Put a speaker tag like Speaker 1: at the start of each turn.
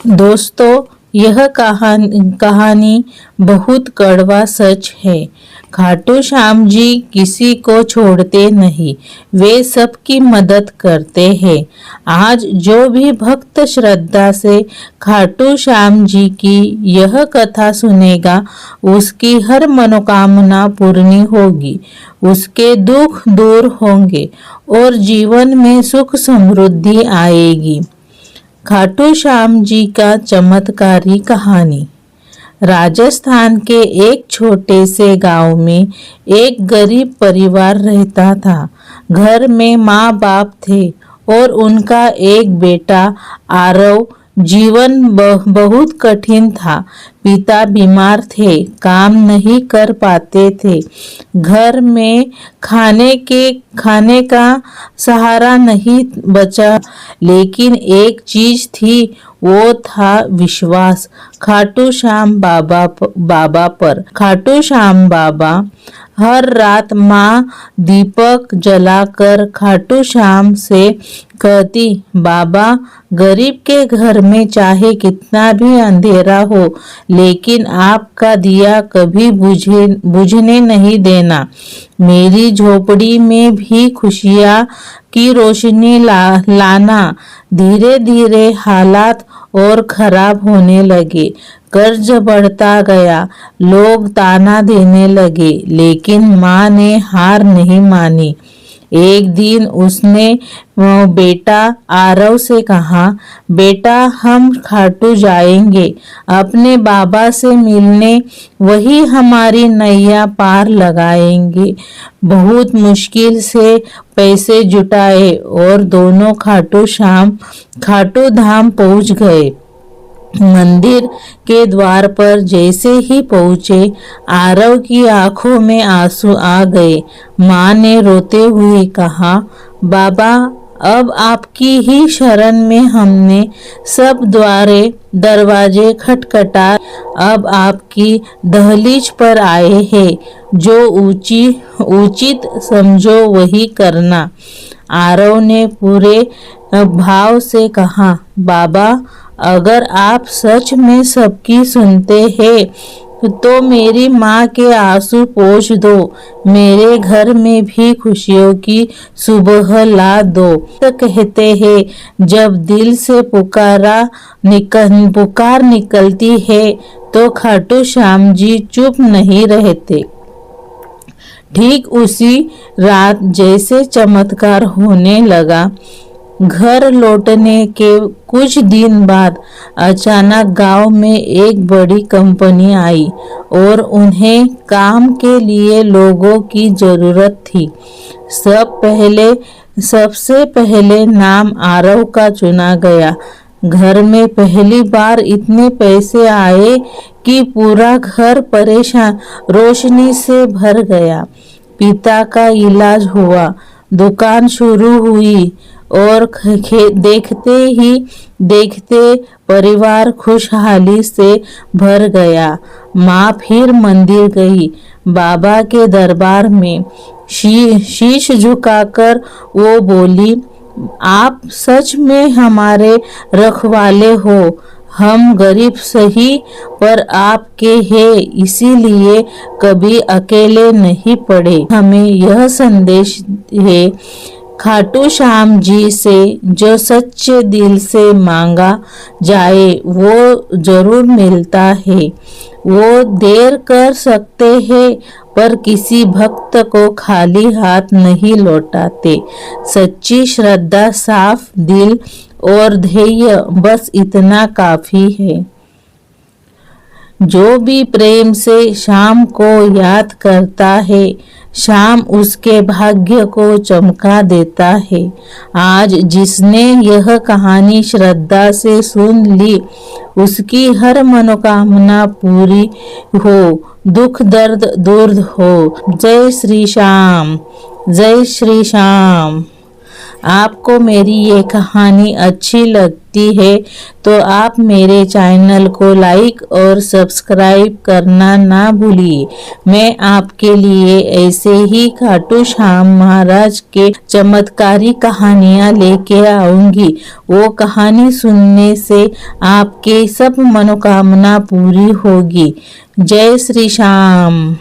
Speaker 1: दोस्तों, यह कहानी बहुत कड़वा सच है। खाटू श्याम जी किसी को छोड़ते नहीं, वे सबकी मदद करते हैं। आज जो भी भक्त श्रद्धा से खाटू श्याम जी की यह कथा सुनेगा, उसकी हर मनोकामना पूर्ण होगी, उसके दुख दूर होंगे और जीवन में सुख समृद्धि आएगी। खाटू श्याम जी का चमत्कारी कहानी। राजस्थान के एक छोटे से गांव में एक गरीब परिवार रहता था। घर में माँ बाप थे और उनका एक बेटा आरव। जीवन बहुत कठिन था। पिता बीमार थे, काम नहीं कर पाते थे। घर में खाने का सहारा नहीं बचा, लेकिन एक चीज थी, वो था विश्वास खाटू श्याम बाबा पर। खाटू श्याम बाबा हर रात माँ दीपक जलाकर खाटू श्याम से कहती, बाबा, गरीब के घर में चाहे कितना भी अंधेरा हो, लेकिन आपका दिया कभी बुझने नहीं देना। मेरी झोपड़ी में भी खुशियाँ की रोशनी लाना। धीरे धीरे हालात और खराब होने लगे। कर्ज बढ़ता गया, लोग ताना देने लगे, लेकिन माँ ने हार नहीं मानी। एक दिन उसने बेटा आरव से कहा, बेटा, हम खाटू जाएंगे अपने बाबा से मिलने, वही हमारी नैया पार लगाएंगे। बहुत मुश्किल से पैसे जुटाए और दोनों खाटू धाम पहुंच गए। मंदिर के द्वार पर जैसे ही पहुंचे, आरव की आंखों में आंसू आ गए। माँ ने रोते हुए कहा, बाबा, अब आपकी ही शरण में हमने सब दरवाजे खटखटाए, अब आपकी दहलीज पर आए हैं। जो उचित समझो वही करना। आरव ने पूरे भाव से कहा, बाबा, अगर आप सच में सबकी सुनते हैं तो मेरी माँ के आंसू पोंछ दो, मेरे घर में भी खुशियों की सुबह ला दो। तो कहते हैं, जब दिल से पुकार निकलती है तो खाटू श्याम जी चुप नहीं रहते। ठीक उसी रात जैसे चमत्कार होने लगा। घर लौटने के कुछ दिन बाद अचानक गांव में एक बड़ी कंपनी आई और उन्हें काम के लिए लोगों की जरूरत थी। सबसे पहले नाम आरव का चुना गया। घर में पहली बार इतने पैसे आए कि पूरा घर परेशान रोशनी से भर गया। पिता का इलाज हुआ, दुकान शुरू हुई और देखते ही देखते परिवार खुशहाली से भर गया। माँ फिर मंदिर गई। बाबा के दरबार में शीश झुकाकर वो बोली, आप सच में हमारे रखवाले हो। हम गरीब सही, पर आपके हैं, इसीलिए कभी अकेले नहीं पड़े। हमें यह संदेश है, खाटू श्याम जी से जो सच्चे दिल से मांगा जाए वो जरूर मिलता है। वो देर कर सकते हैं, पर किसी भक्त को खाली हाथ नहीं लौटाते। सच्ची श्रद्धा, साफ दिल और ध्येय, बस इतना काफी है। जो भी प्रेम से शाम को याद करता है, शाम उसके भाग्य को चमका देता है। आज जिसने यह कहानी श्रद्धा से सुन ली, उसकी हर मनोकामना पूरी हो, दुख दर्द दूर हो। जय श्री श्याम, जय श्री श्याम। आपको मेरी ये कहानी अच्छी लगती है तो आप मेरे चैनल को लाइक और सब्सक्राइब करना ना भूलिए। मैं आपके लिए ऐसे ही खाटू श्याम महाराज के चमत्कारी कहानियाँ लेके आऊंगी। वो कहानी सुनने से आपके सब मनोकामना पूरी होगी। जय श्री श्याम।